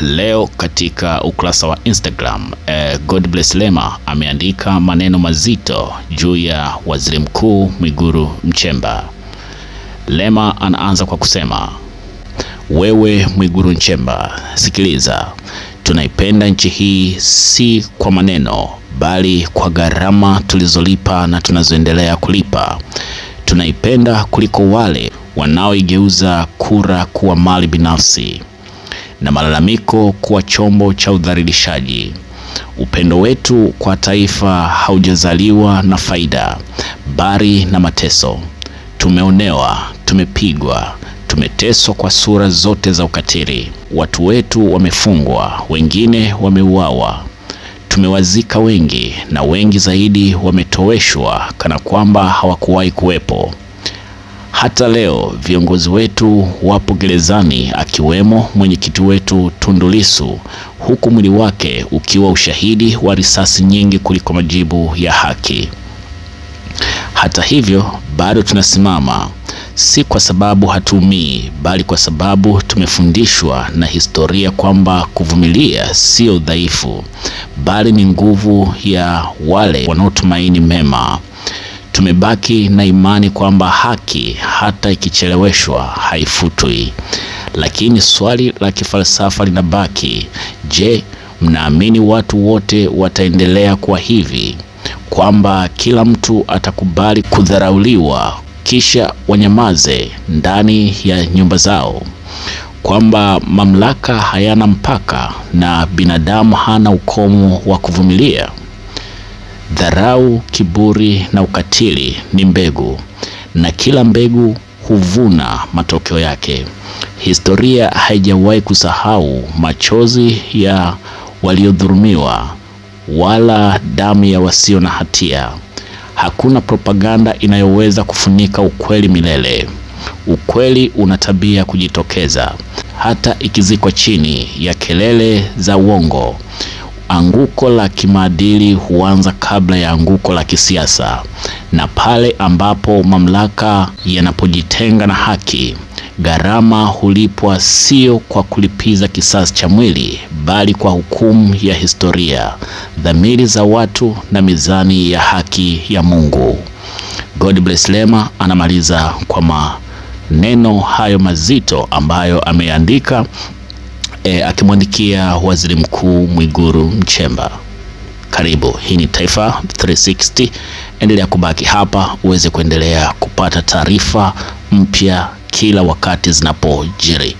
Leo katika ukurasa wa Instagram, Godbless Lema ameandika maneno mazito juu ya Waziri Mkuu Mwigulu Nchemba. Lema anaanza kwa kusema, wewe Mwigulu Nchemba, sikiliza, tunaipenda nchi hii si kwa maneno, bali kwa gharama tulizolipa na tunazoendelea kulipa. Tunaipenda kuliko wale wanaoigeuza kura kuwa mali binafsi na malalamiko kuwa chombo cha udhalilishaji. Upendo wetu kwa taifa haujazaliwa na faida, bali na mateso. Tumeonewa, tumepigwa, tumeteswa kwa sura zote za ukatili. Watu wetu wamefungwa, wengine wameuawa. Tumewazika wengi, na wengi zaidi wametoweshwa kana kwamba hawakuwahi kuwepo. Hata leo viongozi wetu wapo gerezani, akiwemo mwenyekiti wetu Tundu Lissu, huku mwili wake ukiwa ushahidi wa risasi nyingi kuliko majibu ya haki. Hata hivyo bado tunasimama, si kwa sababu hatuumii, bali kwa sababu tumefundishwa na historia kwamba kuvumilia sio udhaifu, bali ni nguvu ya wale wanaotumaini mema. Tumebaki na imani kwamba haki hata ikicheleweshwa haifutwi. Lakini swali la kifalsafa linabaki, je, mnaamini watu wote wataendelea kuwa hivi? Kwamba kila mtu atakubali kudharauliwa kisha wanyamaze ndani ya nyumba zao? Kwamba mamlaka hayana mpaka na binadamu hana ukomo wa kuvumilia? Dharau, kiburi na ukatili ni mbegu, na kila mbegu huvuna matokeo yake. Historia haijawahi kusahau machozi ya waliodhulumiwa wala damu ya wasio na hatia. Hakuna propaganda inayoweza kufunika ukweli milele. Ukweli una tabia kujitokeza, hata ikizikwa chini ya kelele za uongo. Anguko la kimaadili huanza kabla ya anguko la kisiasa, na pale ambapo mamlaka yanapojitenga na haki, gharama hulipwa sio kwa kulipiza kisasi cha mwili, bali kwa hukumu ya historia, dhamiri za watu na mizani ya haki ya Mungu. Godbless Lema anamaliza kwa maneno hayo mazito ambayo ameandika akimwandikia Waziri Mkuu Mwigulu Nchemba. Karibu, hii ni Taifa 360. Endelea kubaki hapa uweze kuendelea kupata taarifa mpya kila wakati zinapojiri.